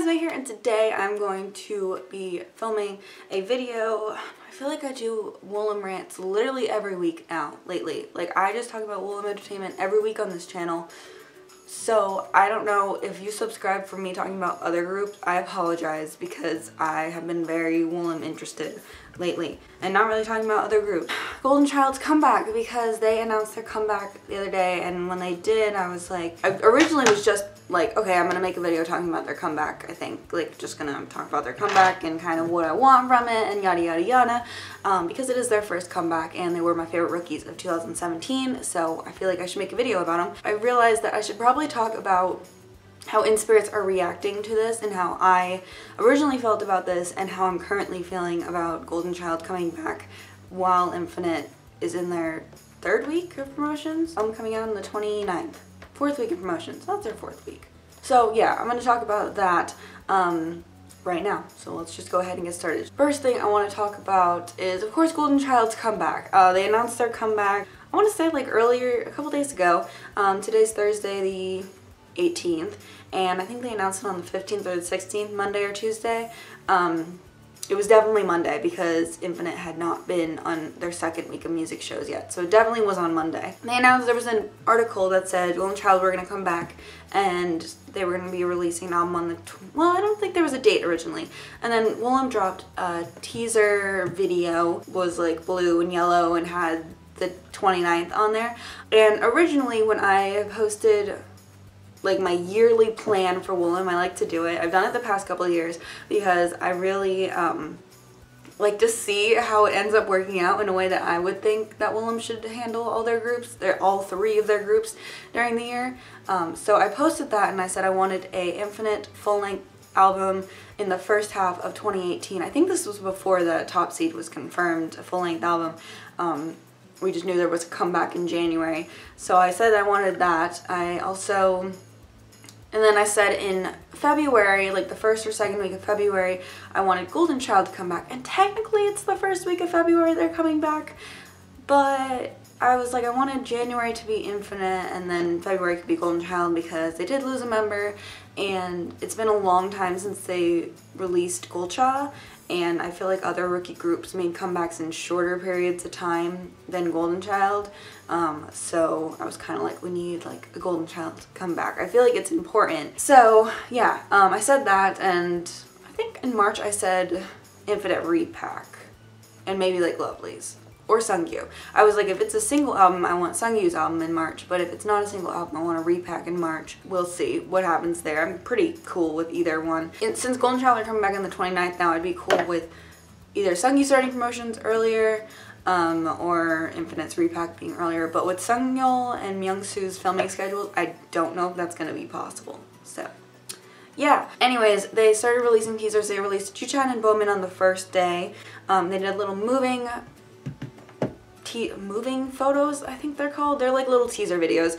May here, and today I'm going to be filming a video. I feel like I do Woollim rants literally every week now, lately. Like, I just talk about Woollim entertainment every week on this channel. So, I don't know if you subscribe for me talking about other groups. I apologize because I have been very Woollim interested lately and not really talking about other groups. Golden Child's comeback, because they announced their comeback the other day, and when they did, I was like, I originally was just like, okay, I'm gonna make a video talking about their comeback, I think. Like, just gonna talk about their comeback and kind of what I want from it and yada yada yada, because it is their first comeback and they were my favorite rookies of 2017, so I feel like I should make a video about them. I realized that I should probably talk about how Inspirits are reacting to this and how I originally felt about this and how I'm currently feeling about Golden Child coming back while Infinite is in their third week of promotions. I'm coming out on the 29th. Fourth week of promotions. That's their fourth week. So yeah, I'm going to talk about that right now. So let's just go ahead and get started. First thing I want to talk about is, of course, Golden Child's comeback. They announced their comeback, I want to say like earlier, a couple days ago. Today's Thursday the 18th, and I think they announced it on the 15th or the 16th, Monday or Tuesday. It was definitely Monday because Infinite had not been on their second week of music shows yet, so it definitely was on Monday. They announced there was an article that said Golden Child were going to come back and they were going to be releasing an album on the, well, I don't think there was a date originally. And then Woollim dropped a teaser video, was like blue and yellow and had the 29th on there. And originally when I posted like my yearly plan for Woollim, I like to do it. I've done it the past couple of years because I really like to see how it ends up working out in a way that I would think that Woollim should handle all their groups, all three of their groups during the year. So I posted that and I said I wanted a Infinite full-length album in the first half of 2018. I think this was before the Top Seed was confirmed, a full-length album. We just knew there was a comeback in January. So I said I wanted that. I also, and then I said in February, like the first or second week of February, I wanted Golden Child to come back. And technically it's the first week of February they're coming back. But I was like, I wanted January to be Infinite and then February could be Golden Child because they did lose a member. And it's been a long time since they released Golcha. And I feel like other rookie groups made comebacks in shorter periods of time than Golden Child. So I was kind of like, we need like a Golden Child comeback. I feel like it's important. So yeah, I said that, and I think in March I said Infinite Repack and maybe like Lovely's or Sungyu. I was like, if it's a single album, I want Sungyu's album in March, but if it's not a single album, I want a repack in March. We'll see what happens there. I'm pretty cool with either one. And since Golden Child are coming back on the 29th now, I'd be cool with either Sungyu starting promotions earlier or Infinite's repack being earlier. But with Sungyeol and Myungsu's filming schedules, I don't know if that's going to be possible. So yeah. Anyways, they started releasing teasers. They released Juchan and Bowman on the first day. They did little moving photos, I think they're called. They're like little teaser videos.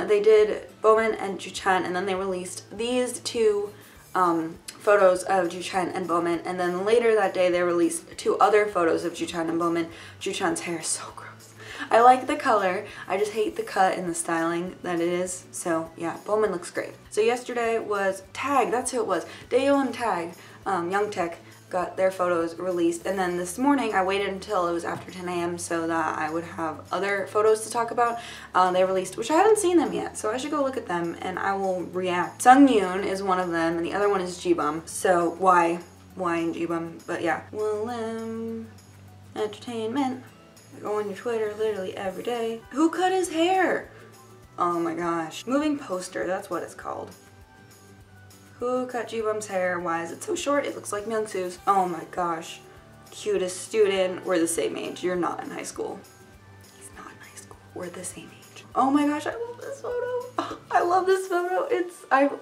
They did Bowman and Juchan, and then they released these two photos of Juchan and Bowman, and then later that day they released two other photos of Juchan and Bowman. Juchan's hair is so gross. I like the color, I just hate the cut and the styling that it is. So yeah, Bowman looks great. So yesterday was Tag, that's who it was. Daeyeon and Tag, Young Tech, got their photos released, and then this morning I waited until it was after 10 a.m. so that I would have other photos to talk about. They released, which I haven't seen them yet, so I should go look at them and I will react. Sungyoon is one of them and the other one is Jibum. So why in Jibum? But yeah, Woollim entertainment. I go on your Twitter literally every day. Who cut his hair? Oh my gosh. Moving poster, that's what it's called. Who cut Jibum's hair? Why is it so short? It looks like Myungsu's. Oh my gosh. Cutest student. We're the same age. You're not in high school. He's not in high school. We're the same age. Oh my gosh, I love this photo. Oh, I love this photo.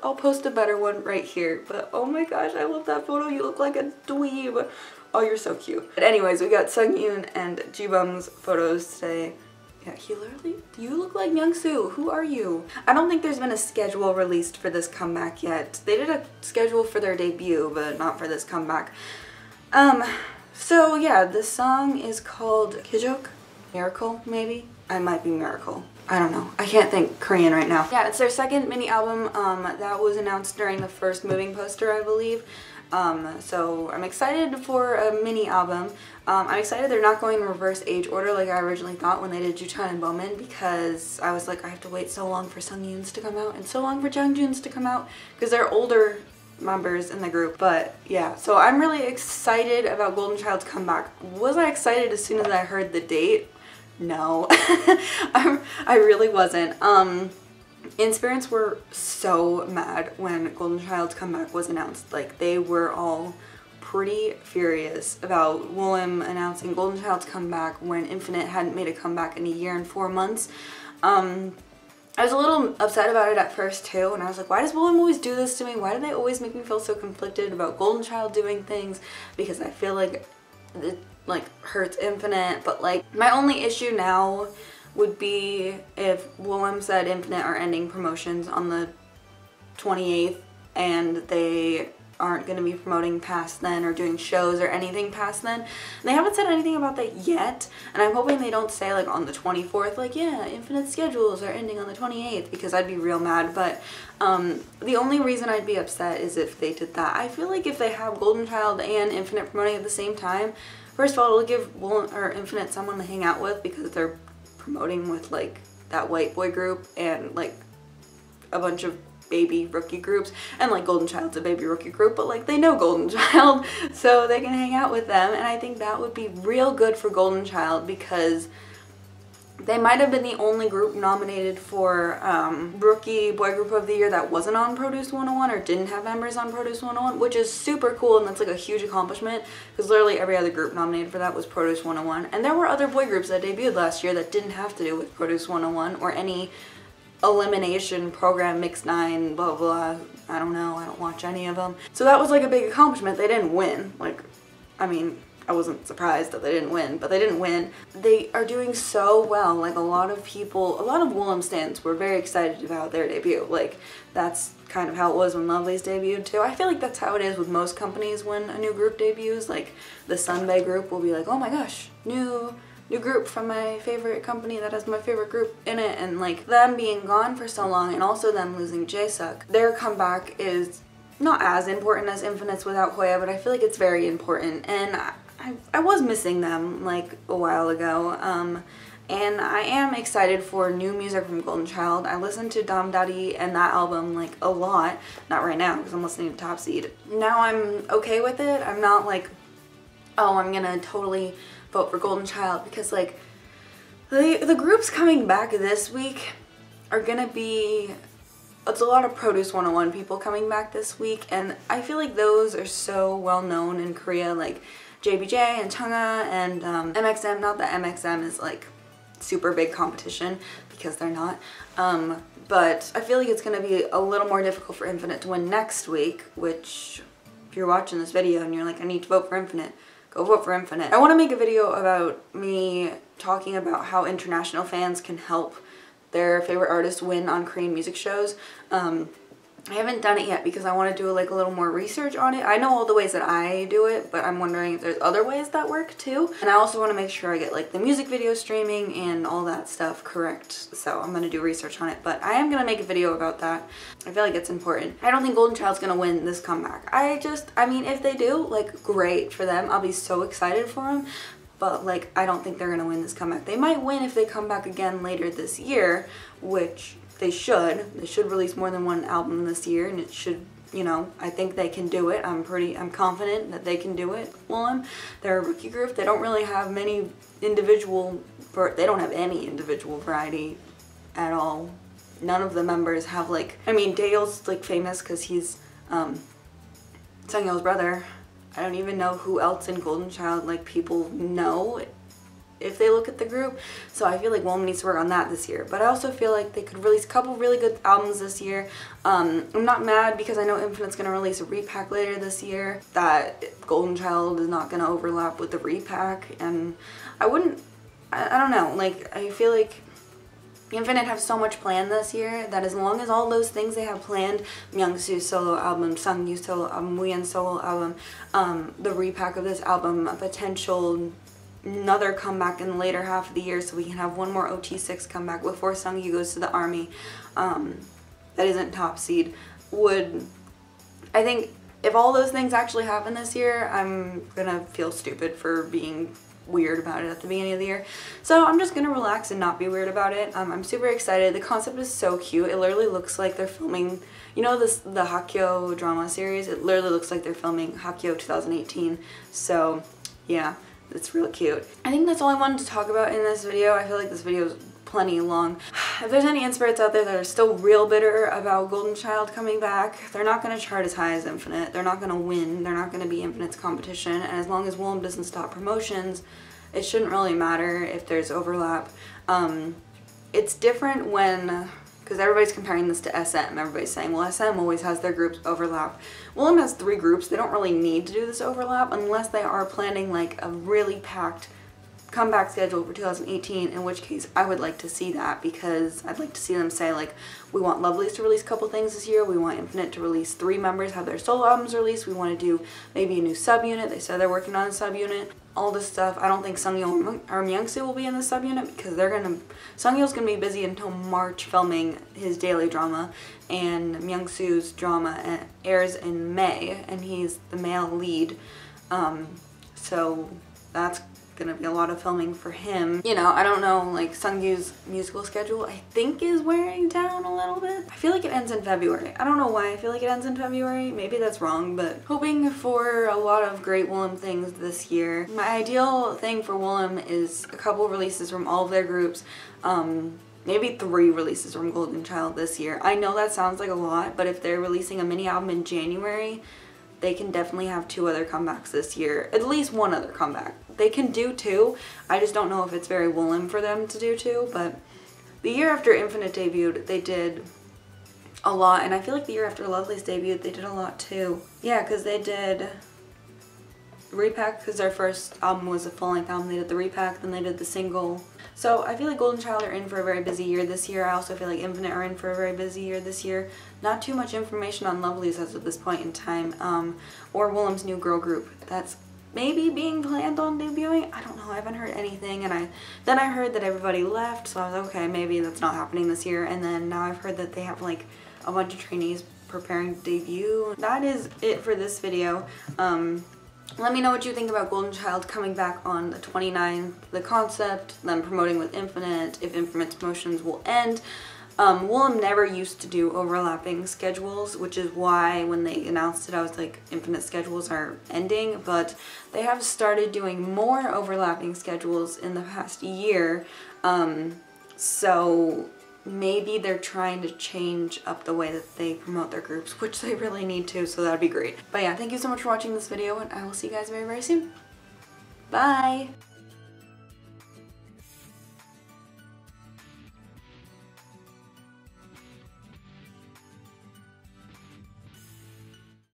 I'll post a better one right here. But oh my gosh, I love that photo. You look like a dweeb. Oh, you're so cute. But anyways, we got Sungyoon and Jibum's photos today. Yeah, he literally, you look like Myungsu. Who are you? I don't think there's been a schedule released for this comeback yet. They did a schedule for their debut, but not for this comeback. So yeah, this song is called Kijok? Miracle, maybe? I might be Miracle. I don't know. I can't think Korean right now. Yeah, it's their second mini album that was announced during the first moving poster, I believe. So I'm excited for a mini album. I'm excited they're not going in reverse age order like I originally thought when they did Juchan and Bowman, because I was like, I have to wait so long for Sungyoon's to come out and so long for Jungjoon's to come out because they're older members in the group. But yeah, so I'm really excited about Golden Child's comeback. Was I excited as soon as I heard the date? No. I really wasn't. Inspirits were so mad when Golden Child's comeback was announced. Like, they were all pretty furious about Woollim announcing Golden Child's comeback when Infinite hadn't made a comeback in a year and 4 months. I was a little upset about it at first too, and I was like, why does Woollim always do this to me? Why do they always make me feel so conflicted about Golden Child doing things? Because I feel like it like hurts Infinite. But like, my only issue now would be if Woollim said Infinite are ending promotions on the 28th and they aren't going to be promoting past then or doing shows or anything past then. They haven't said anything about that yet, and I'm hoping they don't say like on the 24th, like, yeah, Infinite schedules are ending on the 28th, because I'd be real mad. But the only reason I'd be upset is if they did that. I feel like if they have Golden Child and Infinite promoting at the same time, first of all, it'll give Woollim or Infinite someone to hang out with, because they're promoting with like that white boy group and like a bunch of baby rookie groups, and like Golden Child's a baby rookie group, but like they know Golden Child, so they can hang out with them. And I think that would be real good for Golden Child, because they might have been the only group nominated for Rookie Boy Group of the Year that wasn't on Produce 101 or didn't have members on Produce 101, which is super cool, and that's like a huge accomplishment, because literally every other group nominated for that was Produce 101. And there were other boy groups that debuted last year that didn't have to do with Produce 101 or any elimination program, Mix 9, blah blah. I don't know, I don't watch any of them. So that was like a big accomplishment. They didn't win. Like, I mean, I wasn't surprised that they didn't win, but they didn't win. They are doing so well. Like, a lot of people, a lot of Woollim stans were very excited about their debut. Like, that's kind of how it was when Lovelyz debuted too. I feel like that's how it is with most companies when a new group debuts. Like, the Sunbae group will be like, oh my gosh, new group from my favorite company that has my favorite group in it. And like, them being gone for so long, and also them losing Jae-suk, their comeback is not as important as Infinite's without Hoya, but I feel like it's very important. And I was missing them like a while ago, and I am excited for new music from Golden Child. I listened to Dam Daddy and that album like a lot. Not right now because I'm listening to Top Seed. Now I'm okay with it. I'm not like, oh, I'm gonna totally vote for Golden Child, because like the groups coming back this week are gonna be, it's a lot of Produce 101 people coming back this week, and I feel like those are so well known in Korea, like JBJ and Chungha and MXM. Not that MXM is like super big competition, because they're not, but I feel like it's gonna be a little more difficult for Infinite to win next week, which if you're watching this video and you're like, I need to vote for Infinite, go vote for Infinite. I want to make a video about me talking about how international fans can help their favorite artists win on Korean music shows. I haven't done it yet because I want to do like a little more research on it. I know all the ways that I do it, but I'm wondering if there's other ways that work too. And I also want to make sure I get like the music video streaming and all that stuff correct. So I'm going to do research on it, but I am going to make a video about that. I feel like it's important. I don't think Golden Child's going to win this comeback. I mean, if they do, like, great for them. I'll be so excited for them. But like, I don't think they're going to win this comeback. They might win if they come back again later this year, which they should. They should release more than one album this year, and it should, you know, I think they can do it. I'm confident that they can do it. Well, they're a rookie group. They don't really have many individual, they don't have any individual variety at all. None of the members have like, I mean, Daeyeol's like famous because he's Sungyeol's brother. I don't even know who else in Golden Child like people know if they look at the group. So I feel like Woollim needs to work on that this year. But I also feel like they could release a couple really good albums this year. I'm not mad because I know Infinite's going to release a repack later this year. That Golden Child is not going to overlap with the repack. And I don't know, like, I feel like Infinite have so much planned this year that as long as all those things they have planned, Myungsu's solo album, Sungyu's solo album, Wooyeon's solo album, the repack of this album, a potential another comeback in the later half of the year so we can have one more OT6 comeback before Sungyu goes to the army that isn't top seed. I think if all those things actually happen this year, I'm gonna feel stupid for being weird about it at the beginning of the year. So I'm just gonna relax and not be weird about it. I'm super excited. The concept is so cute. It literally looks like they're filming, you know, the Hakyo drama series? It literally looks like they're filming Hakyo 2018. So yeah, it's real cute. I think that's all I wanted to talk about in this video. I feel like this video is plenty long. If there's any Inspirits out there that are still real bitter about Golden Child coming back, they're not going to chart as high as Infinite. They're not going to win. They're not going to be Infinite's competition. And as long as Willem doesn't stop promotions, it shouldn't really matter if there's overlap. It's different when, because everybody's comparing this to SM. Everybody's saying, well, SM always has their groups overlap. Willem has 3 groups. They don't really need to do this overlap unless they are planning like a really packed comeback schedule for 2018, in which case I would like to see that, because I'd like to see them say like, we want Lovelyz to release a couple things this year, we want Infinite to release 3 members, have their solo albums released, we want to do maybe a new subunit. They said they're working on a subunit. All this stuff. I don't think Sungyu or Myungsu will be in the subunit because Sungyeol's gonna be busy until March filming his daily drama, and Myungsu's drama airs in May, and he's the male lead. So that's gonna be a lot of filming for him. You know, I don't know, like Sungyu's musical schedule I think is wearing down a little bit. I feel like it ends in February. I don't know why I feel like it ends in February. Maybe that's wrong, but hoping for a lot of great Willem things this year. My ideal thing for Willem is a couple releases from all of their groups. Maybe 3 releases from Golden Child this year. I know that sounds like a lot, but if they're releasing a mini album in January, they can definitely have 2 other comebacks this year. At least 1 other comeback. They can do 2. I just don't know if it's very Willem for them to do 2, but the year after Infinite debuted, they did a lot, and I feel like the year after Lovelyz debuted, they did a lot too. Yeah, because they did Repack, because their first album was a full-length album. They did the Repack, then they did the single. So I feel like Golden Child are in for a very busy year this year. I also feel like Infinite are in for a very busy year this year. Not too much information on Lovelyz as of this point in time, or Willem's new girl group that's maybe being planned on debuting. I don't know, I haven't heard anything, and then I heard that everybody left, so I was okay, maybe that's not happening this year, and then now I've heard that they have like a bunch of trainees preparing to debut. That is it for this video. Let me know what you think about Golden Child coming back on the 29th, the concept, them promoting with Infinite, if Infinite's promotions will end. Willem never used to do overlapping schedules, which is why when they announced it I was like, Infinite schedules are ending, but they have started doing more overlapping schedules in the past year, so maybe they're trying to change up the way that they promote their groups, which they really need to, so that'd be great. But yeah, thank you so much for watching this video, and I will see you guys very, very soon. Bye!